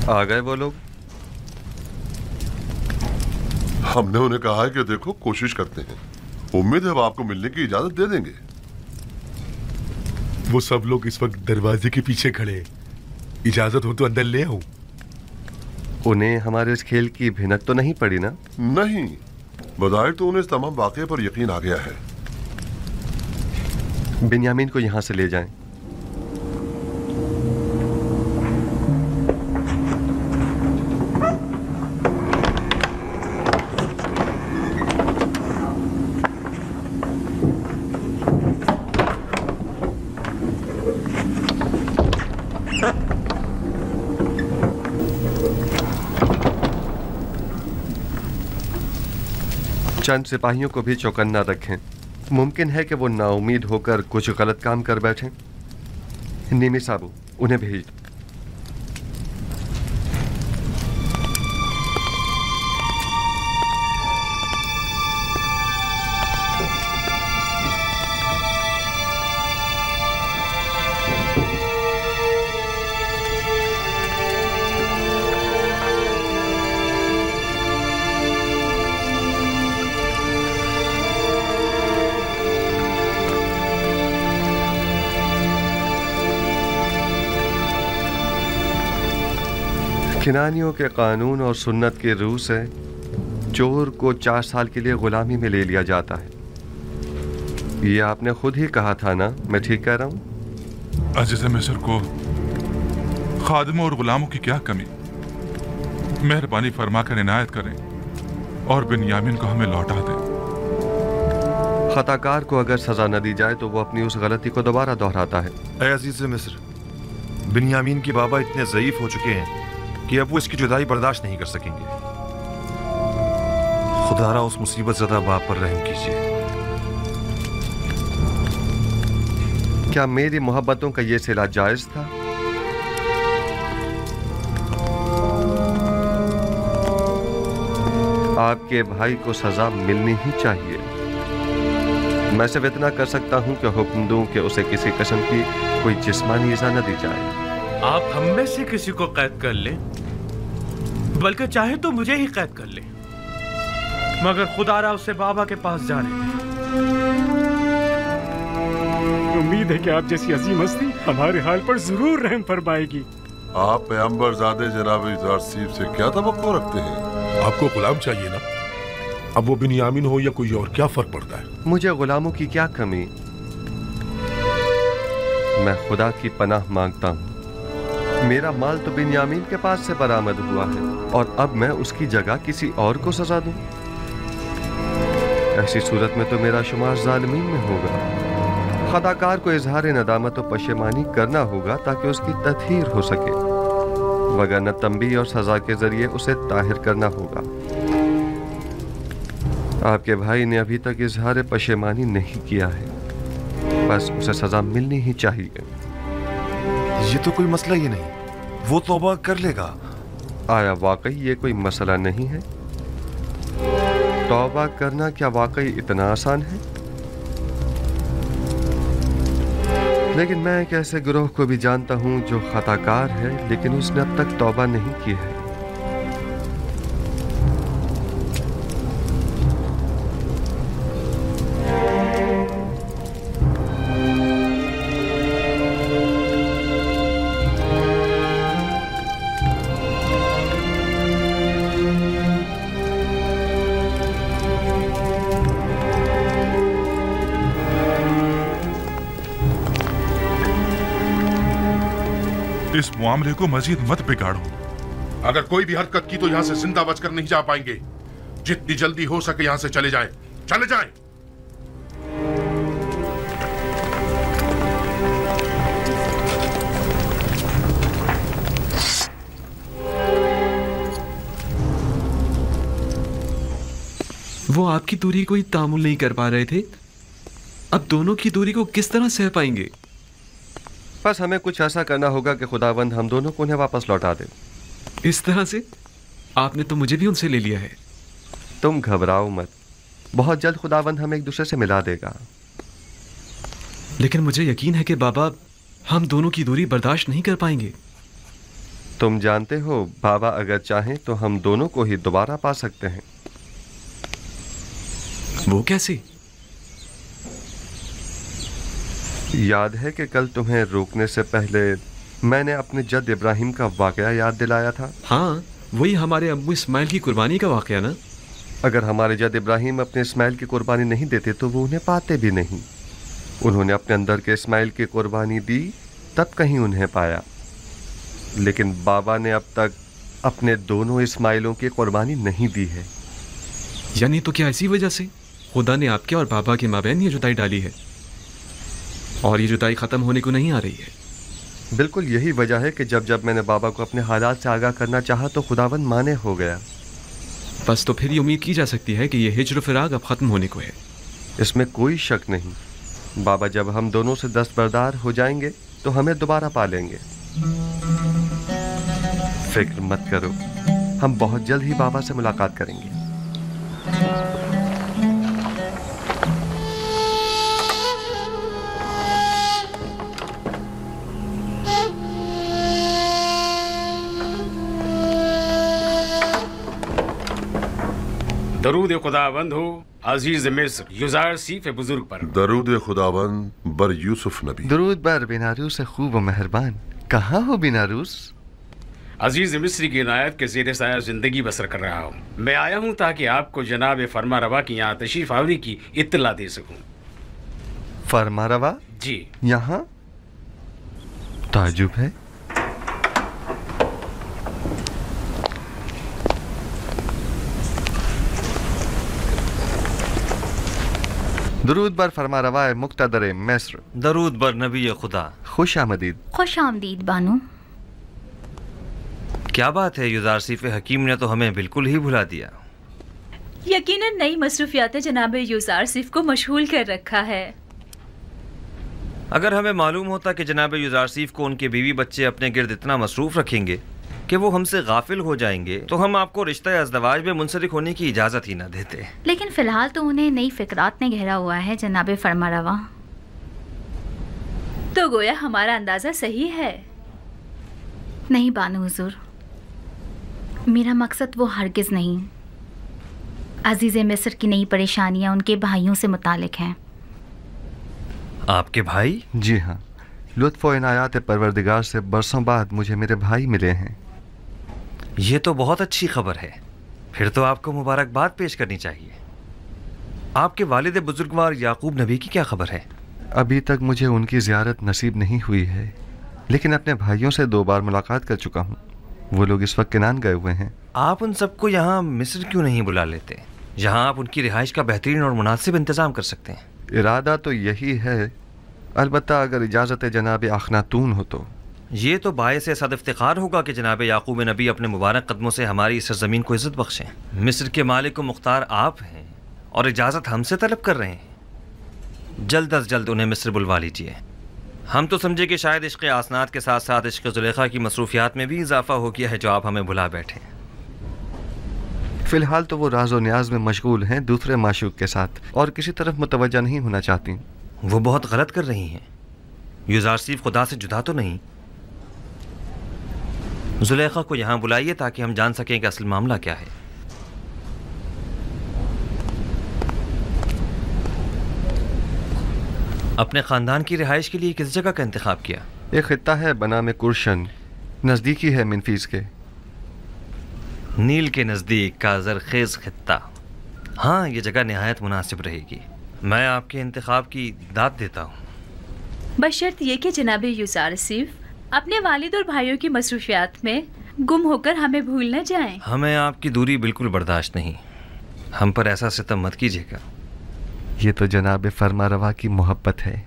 आ गए वो लोग? हमने उन्हें कहा है कि देखो कोशिश करते हैं, उम्मीद है वो आपको मिलने की इजाजत दे देंगे। वो सब लोग इस वक्त दरवाजे के पीछे खड़े हैं। इजाजत हो तो अंदर ले आऊं? उन्हें हमारे इस खेल की भिनक तो नहीं पड़ी ना? नहीं, बज़ाहिर तो उन्हें इस तमाम वाक़े पर यकीन आ गया है। बिन्यामीन को यहां से ले जाएं। चंद सिपाहियों को भी चौकन्ना रखें। मुमकिन है कि वो नाउमीद होकर कुछ गलत काम कर बैठें। नीमी साबू, उन्हें भेज। किनानियों के कानून और सुन्नत के रूह से चोर को 4 साल के लिए गुलामी में ले लिया जाता है। ये आपने खुद ही कहा था ना? मैं ठीक कह रहा हूँ? अजीज़ मिस्र को खादिमों और गुलामों की क्या कमी, मेहरबानी फरमा कर इनायत करें और बिन्यामीन को हमें लौटा दें। खताकार को अगर सजा न दी जाए तो वो अपनी उस गलती को दोबारा दोहराता है। ऐ अजीज़ मिस्र, बिन्यामीन के बाबा इतने ज़ईफ हो चुके हैं कि अब वो इसकी जुदाई बर्दाश्त नहीं कर सकेंगे। खुदारा उस मुसीबत ज़दा बाप पर रहम कीजिए। क्या मेरी मोहब्बतों का ये सिला जायज था? आपके भाई को सजा मिलनी ही चाहिए। मैं सिर्फ इतना कर सकता हूं कि हुक्म दूं कि उसे किसी किस्म की कोई जिस्मानी इज़ा न दी जाए। आप हम में से किसी को कैद कर लें, बल्कि चाहे तो मुझे ही कैद कर लें, मगर खुदारा उससे बाबा के पास जा रहे हैं। उम्मीद है कि आप जैसी अजीम हस्ती हमारे हाल पर जरूर रहम फरमाएगी। आप पैगंबर ज़ादे जनाब ज़ारसीब से क्या तवक्को रखते हैं? आपको गुलाम चाहिए ना? अब वो बिन्यामीन हो या कोई और, क्या फर्क पड़ता है? मुझे गुलामों की क्या कमी। मैं खुदा की पनाह मांगता हूँ। मेरा माल तो बिन्यामीन के पास से बरामद हुआ है और अब मैं उसकी जगह किसी और को सजा दूं? ऐसी सूरत में तो मेरा शुमार जालिमीन में होगा। खताकार को इजहार नदामत और पशेमानी करना होगा ताकि उसकी तत्हीर हो सके, वगरना तंबीह और सजा के जरिए उसे ताहिर करना होगा। आपके भाई ने अभी तक इजहार पशेमानी नहीं किया है, बस उसे सजा मिलनी ही चाहिए। ये तो कोई मसला ही नहीं, वो तौबा कर लेगा। आया वाकई ये कोई मसला नहीं है? तौबा करना क्या वाकई इतना आसान है? लेकिन मैं एक ऐसे गिरोह को भी जानता हूं जो खताकार है लेकिन उसने अब तक तौबा नहीं की है। इस मामले को मजीद मत बिगाड़ो। अगर कोई भी हरकत की तो यहां से जिंदा बचकर नहीं जा पाएंगे। जितनी जल्दी हो सके यहां से चले जाएं, चले जाएं। वो आपकी दूरी को ही तामुल नहीं कर पा रहे थे, अब दोनों की दूरी को किस तरह सह पाएंगे? बस हमें कुछ ऐसा करना होगा कि खुदावंद हम दोनों को उन्हें वापस लौटा दे। इस तरह से? आपने तो मुझे भी उनसे ले लिया है। तुम घबराओ मत, बहुत जल्द खुदावंद हमें एक दूसरे से मिला देगा। लेकिन मुझे यकीन है कि बाबा हम दोनों की दूरी बर्दाश्त नहीं कर पाएंगे। तुम जानते हो बाबा अगर चाहें तो हम दोनों को ही दोबारा पा सकते हैं। वो कैसे? याद है कि कल तुम्हें रोकने से पहले मैंने अपने जद इब्राहिम का वाकया याद दिलाया था? हाँ, वही हमारे अम्मू इस्माइल की कुर्बानी का वाकया ना। अगर हमारे जद इब्राहिम अपने इस्माइल की कुर्बानी नहीं देते तो वो उन्हें पाते भी नहीं। उन्होंने अपने अंदर के इस्माइल की कुर्बानी दी, तब कहीं उन्हें पाया। लेकिन बाबा ने अब तक अपने दोनों इस्माइलों की कुर्बानी नहीं दी है। यानी तो क्या इसी वजह से खुदा ने आपके और बाबा के माबैन ये जुदाई डाली है और ये जुदाई खत्म होने को नहीं आ रही है? बिल्कुल यही वजह है कि जब जब मैंने बाबा को अपने हालात से आगाह करना चाहा तो खुदावन माने हो गया। बस तो फिर ये उम्मीद की जा सकती है कि ये हिज्र फिराक अब खत्म होने को है। इसमें कोई शक नहीं। बाबा जब हम दोनों से दस्तबरदार हो जाएंगे तो हमें दोबारा पा लेंगे। फिक्र मत करो, हम बहुत जल्द ही बाबा से मुलाकात करेंगे। दरूद खुदावंद हो अजीज मिस्र युज़ारसीफ बुजुर्ग पर। दरूद खुदावंद बर यूसुफ नबी। दरूद बर बिनारूस खूब व मेहरबान। कहाँ हो बिनारूस? अजीज मिस्र की इनायत के ज़ेर साया जिंदगी बसर कर रहा हूँ। मैं आया हूँ ताकि आपको जनाब फरमा रवा की यहाँ तशरीफ आवरी की इत्तला दे सकूँ। फरमा रवा? जी। यहाँ? ताजुब है। दरूद बर फरमा रवाए मुक्तदर मिस्र। दरूद बर नबी खुदा। खुश आमदीद। खुश आमदीद बानो। क्या बात है, युज़ारसीफ हकीम ने तो हमें बिल्कुल ही भुला दिया। यकीनन नई मसरूफियात जनाब युज़ारसीफ को मशगूल कर रखा है। अगर हमें मालूम होता कि जनाब युज़ारसीफ को उनके बीवी बच्चे अपने गिर्द इतना मसरूफ रखेंगे कि वो हमसे गाफिल हो जाएंगे तो हम आपको रिश्ता अज़दवाज में मुंसलिक होने की इजाज़त ही न देते। लेकिन फ़िलहाल तो उन्हें नई फ़िक्रात ने घेरा हुआ है जनाब फरमारवा। तो गोया हमारा अंदाज़ा सही है। नहीं बानो हुज़ूर, मेरा मकसद वो हरगिज़ नहीं। अजीज़ मिस्र की नई परेशानियाँ उनके भाइयों से मुतालिक हैं। आपके भाई? जी हाँ, लुत्फ़ व इनायात परवरदिगार से बरसों बाद मुझे मेरे भाई मिले हैं। ये तो बहुत अच्छी खबर है। फिर तो आपको मुबारकबाद पेश करनी चाहिए। आपके वालिद बुजुर्गवार याकूब नबी की क्या खबर है? अभी तक मुझे उनकी ज़ियारत नसीब नहीं हुई है, लेकिन अपने भाइयों से 2 बार मुलाकात कर चुका हूँ। वो लोग इस वक्त किनान गए हुए हैं। आप उन सबको यहाँ मिस्र क्यों नहीं बुला लेते? यहाँ आप उनकी रिहाइश का बेहतरीन और मुनासिब इंतज़ाम कर सकते हैं। इरादा तो यही है, अलबत्ता अगर इजाज़त जनाब अखनातून हो तो। ये तो बायस सद इफ्तिखार होगा कि जनाब याकूब नबी अपने मुबारक कदमों से हमारी इस ज़मीन को इज़्ज़त बख्शें। मिस्र के मालिक व मुख्तार आप हैं और इजाज़त हमसे तलब कर रहे हैं। जल्द अज जल्द उन्हें मिस्र बुलवा लीजिए। हम तो समझे कि शायद इश्क़ आसनात के साथ साथ इश्क़ ज़ुलेखा की मसरूफियात में भी इजाफ़ा हो गया है जो आप हमें भुला बैठे। फ़िलहाल तो वो राज़ो न्याज में मशगूल हैं दूसरे माशूक के साथ और किसी तरफ मुतवज्जा नहीं होना चाहती। वो बहुत गलत कर रही हैं। युज़ारसीफ खुदा से जुदा तो नहीं। ज़ुलेखा को यहाँ बुलाइए ताकि हम जान सकें कि असल मामला क्या है। अपने ख़ानदान की रिहाइश के लिए किस जगह का इंतखाब किया? एक खित्ता है बना में कुर्शन, नज़दीकी है मिनफीस के। नील के नज़दीक का ज़रखेज़ खित्ता। हाँ, ये जगह निहायत मुनासिब रहेगी। मैं आपके इंतखाब की दाद देता हूँ। बशर्त ये कि जनाब युज़ारसीफ अपने वालिद और भाइयों की मसरूफियात में गुम होकर हमें भूल न जाएं। हमें आपकी दूरी बिल्कुल बर्दाश्त नहीं। हम पर ऐसा सितम मत कीजिएगा। ये तो जनाब फरमा रवा की मोहब्बत है।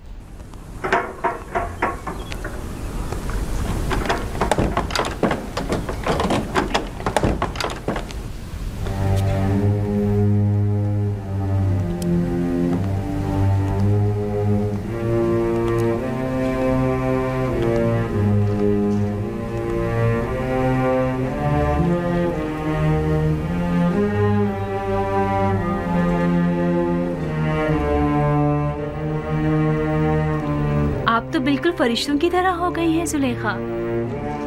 फरिश्तों की तरह हो गई हैं ज़ुलेखा।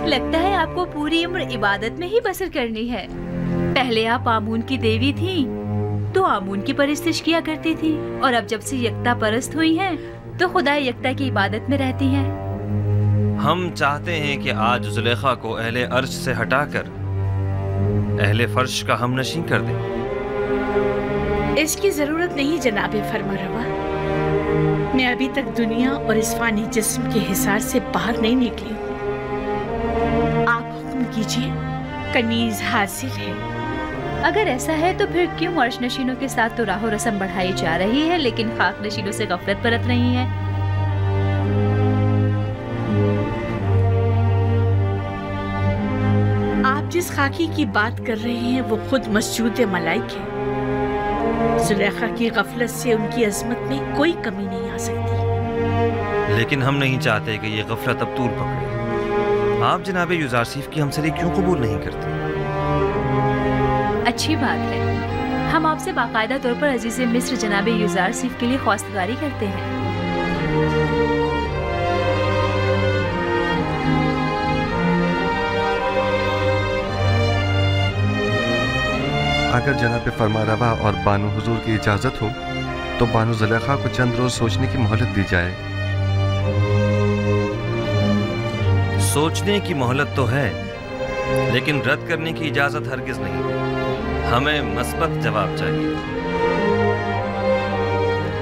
लगता है आपको पूरी उम्र इबादत में ही बसर करनी है। पहले आप आमून की देवी थी तो आमून की परस्तिश किया करती थी, और अब जब से यकता परस्त हुई हैं तो खुदा यकता की इबादत में रहती हैं। हम चाहते हैं कि आज जुलेखा को अहले अर्श से हटाकर अहले फर्श का हमनशीं कर दें। इसकी जरूरत नहीं जनाबे फरमारवा। मैं अभी तक दुनिया और इस फानी जिस्म के हिसार से बाहर नहीं निकली। आप हुक्म कीजिए, कनीज हासिल है। अगर ऐसा है तो फिर क्यों अर्श नशीनों के साथ तो राहो रस्म बढ़ाई जा रही है, लेकिन खाक नशीनों से गफलत बरत रही है? आप जिस खाकी की बात कर रहे हैं वो खुद मस्जूद मलाइक है। जुलेखा की गफलत से उनकी अजमत में कोई कमी नहीं आ सकती। लेकिन हम नहीं चाहते कि ये गफलत अब तूल पकड़े। आप जनाबे युजारसीफ की हमसरी क्यों कबूल नहीं करते? अच्छी बात है, हम आपसे बाकायदा तौर पर अजीज मिस्र जनाबे युजारसीफ के लिए ख्वास्तगारी करते हैं। अगर जनाब फरमारवा और बानो हुजूर की इजाजत हो तो बानो जुलेखा को चंद रोज सोचने की मोहलत दी जाए। सोचने की मोहलत तो है, लेकिन रद्द करने की इजाजत हरगिज नहीं। हमें मस्बत जवाब चाहिए।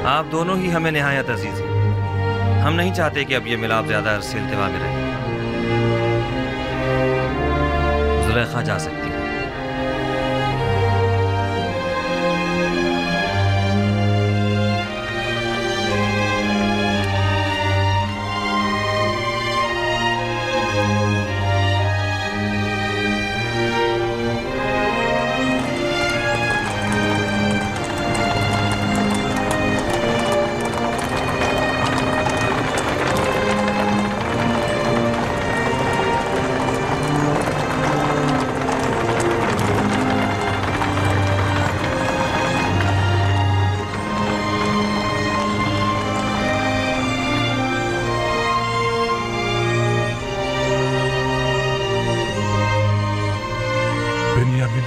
आप दोनों ही हमें निहायत अजीज हैं। हम नहीं चाहते कि अब ये मिलाप ज्यादा अरसे इल्तिवा में रहे। जुलेखा जा सकती है।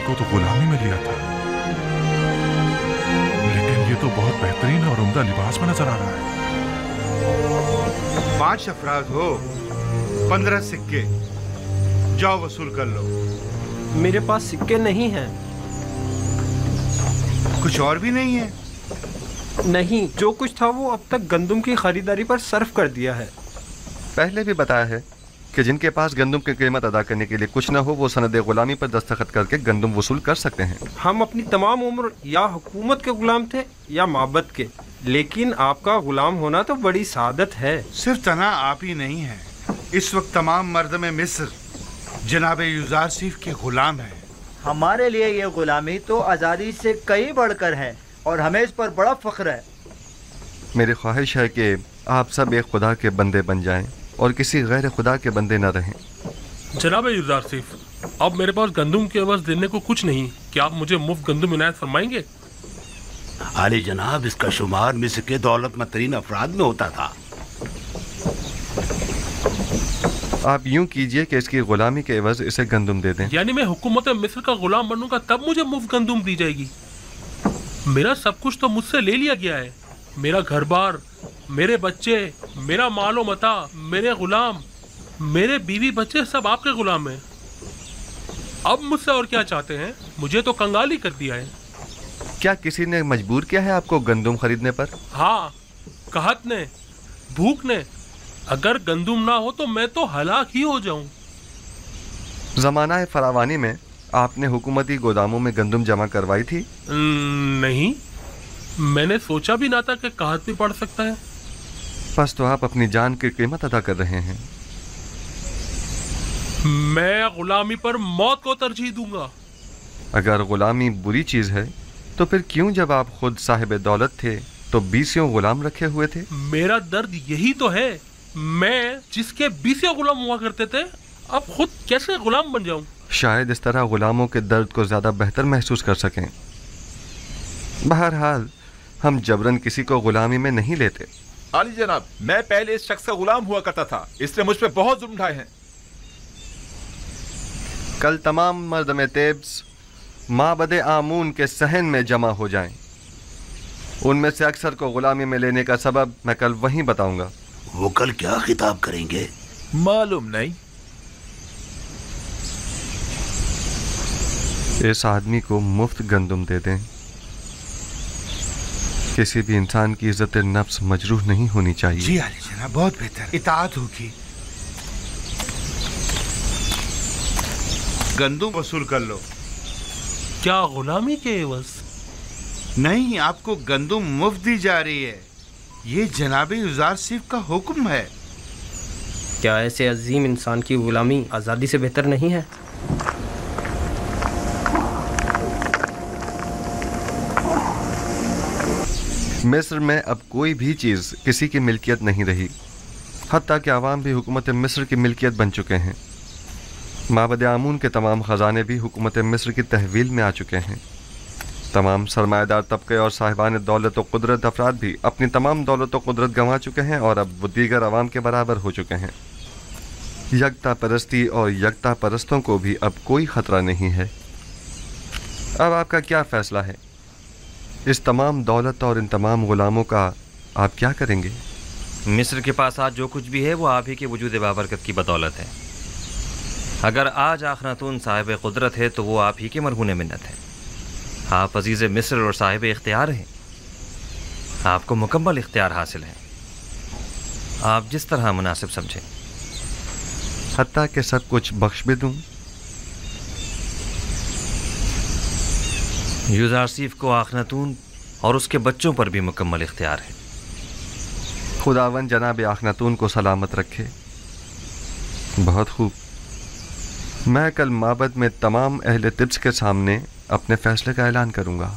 को तो गुलामी में लिया था, लेकिन ये तो बहुत बेहतरीन और उम्दा लिबास में नजर आ रहा है। 5 अफराद हो, 15 सिक्के, जाओ वसूल कर लो। मेरे पास सिक्के नहीं हैं। कुछ और भी नहीं है? नहीं, जो कुछ था वो अब तक गंदुम की खरीदारी पर सर्फ कर दिया है। पहले भी बताया है कि जिनके पास गंदुम की कीमत अदा करने के लिए कुछ न हो वो सनद गुलामी पर दस्तखत करके गंदुम वसूल कर सकते हैं। हम अपनी तमाम उम्र या हुकूमत के गुलाम थे या माबद के, लेकिन आपका गुलाम होना तो बड़ी सादत है। सिर्फ तना आप ही नहीं है, इस वक्त तमाम मर्द में मिस्र जनाबे युजारसीफ के गुलाम है। हमारे लिए ये गुलामी तो आज़ादी से कई बढ़कर है और हमें इस पर बड़ा फख्र है। मेरी ख्वाहिश है कि आप सब एक खुदा के बंदे बन जाएं और किसी गैर खुदा के बंदे न रहें। जनाब युजारसीफ, अब मेरे पास गंदुम के अवज़ देने को कुछ नहीं, क्या आप मुझे मुफ्त गंदुम इनायत फरमाएंगे? आली जनाब, इसका शुमार मिस्र के दौलतमंद तरीन अफराद में होता था। आप यूं कीजिए कि इसकी गुलामी के एवज इसे गंदुम दे दें। यानी मैं हुकूमत मिस्र का गुलाम बनूंगा तब मुझे मुफ्त गंदुम दी जाएगी? मेरा सब कुछ तो मुझसे ले लिया गया है। मेरा घर बार, मेरे बच्चे, मेरा मालो मता, मेरे गुलाम, मेरे बीवी बच्चे सब आपके गुलाम हैं। अब मुझसे और क्या चाहते हैं? मुझे तो कंगाली कर दिया है। क्या किसी ने मजबूर किया है आपको गंदुम खरीदने पर? हाँ, कहत ने, भूख ने। अगर गंदुम ना हो तो मैं तो हलाक ही हो जाऊं। जमाना फरावानी में आपने हुकूमती गोदामों में गंदुम जमा करवाई थी? नहीं, मैंने सोचा भी ना था कि कहत भी पड़ सकता है। बस तो आप अपनी जान की कीमत अदा कर रहे हैं। मैं गुलामी पर मौत को तरजीह दूंगा। अगर गुलामी बुरी चीज है तो फिर क्यों जब आप खुद साहिब दौलत थे तो 20 गुलाम रखे हुए थे? मेरा दर्द यही तो है, मैं जिसके 20 गुलाम हुआ करते थे अब खुद कैसे गुलाम बन जाऊं? शायद इस तरह गुलामों के दर्द को ज्यादा बेहतर महसूस कर सकें। बहरहाल हम जबरन किसी को गुलामी में नहीं लेते। आली जनाब, मैं पहले इस शख्स का गुलाम हुआ करता था, इसने मुझ पे बहुत जुल्म ढाए हैं। कल तमाम मर्द में तेब्स माबद आमून के सहन में जमा हो जाएं। उनमें से अक्सर को गुलामी में लेने का सबब मैं कल वहीं बताऊंगा। वो कल क्या खिताब करेंगे? मालूम नहीं। इस आदमी को मुफ्त गंदुम दे दें। किसी भी इंसान की इज्जत नफ्स मजरूह नहीं होनी चाहिए। जी आली जनाब, बहुत बेहतर, इताअत होगी। गंदुम वसूल कर लो। क्या गुलामी के एवज? नहीं, आपको गंदुम मुफ्त दी जा रही है। ये जनाब युजार सिर्फ का हुक्म है। क्या ऐसे अजीम इंसान की गुलामी आज़ादी से बेहतर नहीं है? मिस्र में अब कोई भी चीज़ किसी की मिल्कियत नहीं रही। हत्ता कि आवाम भी हुकूमत मिस्र की मिल्कियत बन चुके हैं। माबद आमून के तमाम ख़जाने भी हुकूमत मिस्र की तहवील में आ चुके हैं। तमाम सरमायादार तबके और साहिबान दौलत व कुदरत अफराद भी अपनी तमाम दौलत व कुदरत गंवा चुके हैं और अब वो दीगर आवाम के बराबर हो चुके हैं। यकता परस्ती और यकता परस्तों को भी अब कोई ख़तरा नहीं है। अब आपका क्या फ़ैसला है? इस तमाम दौलत और इन तमाम ग़ुलामों का आप क्या करेंगे? मिस्र के पास आज जो कुछ भी है वो आप ही के वजूद बाबरकत की बदौलत है। अगर आज आखनातून साहिब कुदरत है तो वो आप ही के मरहून मिन्नत है। आप अजीज़ मिस्र और साहिब इख्तियार हैं। आपको मुकम्मल इख्तियार हासिल है। आप जिस तरह मुनासिब समझें। हत्ता के सब कुछ बख्श भी दूँ? यूज़ारसीफ को आखनातून और उसके बच्चों पर भी मुकम्मल इख्तियार है। खुदावन जनाब आखनातून को सलामत रखे। बहुत खूब। मैं कल माबद में तमाम अहले तिब्स के सामने अपने फैसले का ऐलान करूंगा।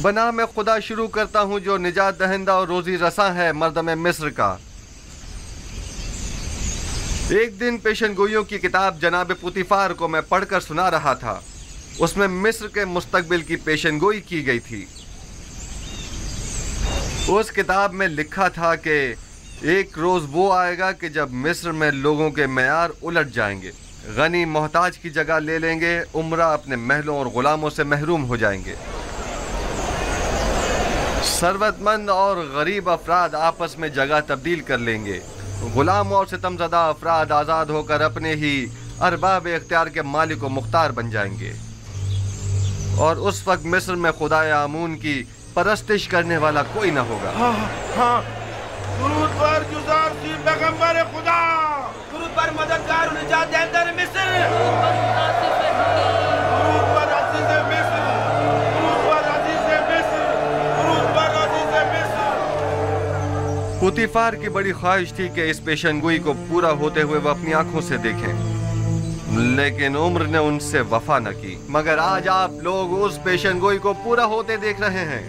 बना मैं खुदा शुरू करता हूँ जो निजात दहिंदा और रोजी रसा है मर्दम मिस्र का। एक दिन पेशनगोइयों की किताब जनाब पुतिफार को मैं पढ़कर सुना रहा था। उसमें मिस्र के मुस्तकबिल की पेशनगोई की गई थी। उस किताब में लिखा था कि एक रोज़ वो आएगा कि जब मिस्र में लोगों के मयार उलट जाएंगे। गनी मोहताज की जगह ले लेंगे, उमरा अपने महलों और ग़ुलामों से महरूम हो जाएंगे। सरवतमंद और गरीब अफराद आपस में जगह तब्दील कर लेंगे। गुलाम और सितमज़दा अफराद आज़ाद होकर अपने ही अरबाब इख्तियार के मालिक व मुख्तार बन जाएंगे। और उस वक्त मिस्र में खुदाए आमून की परस्तिश करने वाला कोई न होगा। हाँ, दुरूद पर जुज़ार सी पैगंबर खुदा, दुरूद पर मददगार और निजात दहिंदा मिस्र, दुरूद पर अज़ीज़ मिस्र, दुरूद पर अज़ीज़ मिस्र, दुरूद पर अज़ीज़ मिस्र। पुतिफार की बड़ी ख्वाहिश थी कि इस पेशनगोई को पूरा होते हुए वह अपनी आंखों से देखें, लेकिन उम्र ने उनसे वफा न की। मगर आज आप लोग उस पेशनगोई को पूरा होते देख रहे हैं।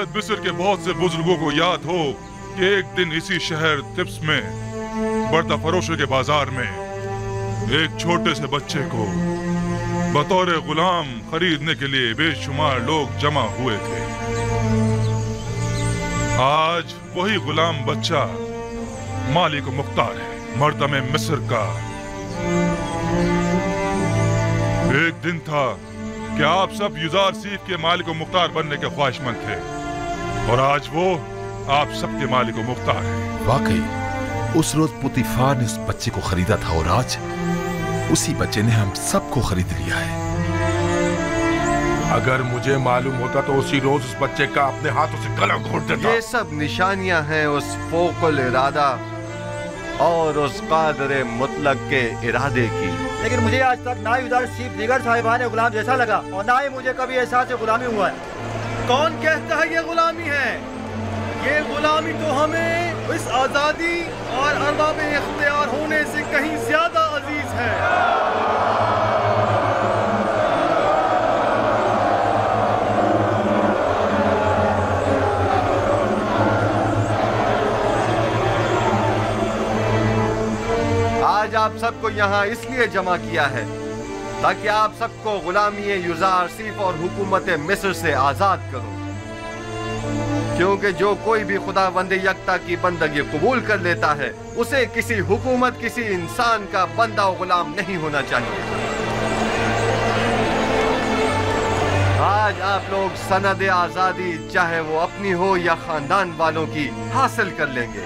शायद मिस्र के बहुत से बुजुर्गों को याद हो कि एक दिन इसी शहर तिब्स में बर्ता फरोशों के बाजार में एक छोटे से बच्चे को बतौर गुलाम खरीदने के लिए बेशुमार लोग जमा हुए थे। आज वही गुलाम बच्चा मालिक मुख्तार है, मर्दम मिस्र का। एक दिन था कि आप सब युजार सीफ के मालिक मुख्तार बनने के ख्वाहिशमंद थे और आज वो आप सबके मालिक मुख्तार है। वाकई उस रोज पुतीफार ने उस बच्चे को खरीदा था और आज उसी बच्चे ने हम सबको खरीद लिया है। अगर मुझे मालूम होता तो उसी रोज उस बच्चे का अपने हाथों से गला घोट देता। ये सब निशानियां हैं उस फोकुल इरादा और उस कादरे मुतलक के इरादे की। लेकिन मुझे आज तक ना युजार सीफ दीगर साहिबान गुलाम जैसा लगा और ना ही मुझे कभी एहसास गुलामी हुआ है। कौन कहता है ये गुलामी है? ये गुलामी तो हमें इस आजादी और अरबाब इख्तियार होने से कहीं ज्यादा अजीज है। आज आप सबको यहाँ इसलिए जमा किया है ताकि आप सबको गुलामी युजार सीफ और हुकूमत मिस्र से आजाद करूं, क्योंकि जो कोई भी खुदावंद यकता की बंदगी कबूल कर लेता है उसे किसी हुकूमत, किसी इंसान का बंदा और गुलाम नहीं होना चाहिए। आज आप लोग सनद आजादी, चाहे वो अपनी हो या खानदान वालों की, हासिल कर लेंगे।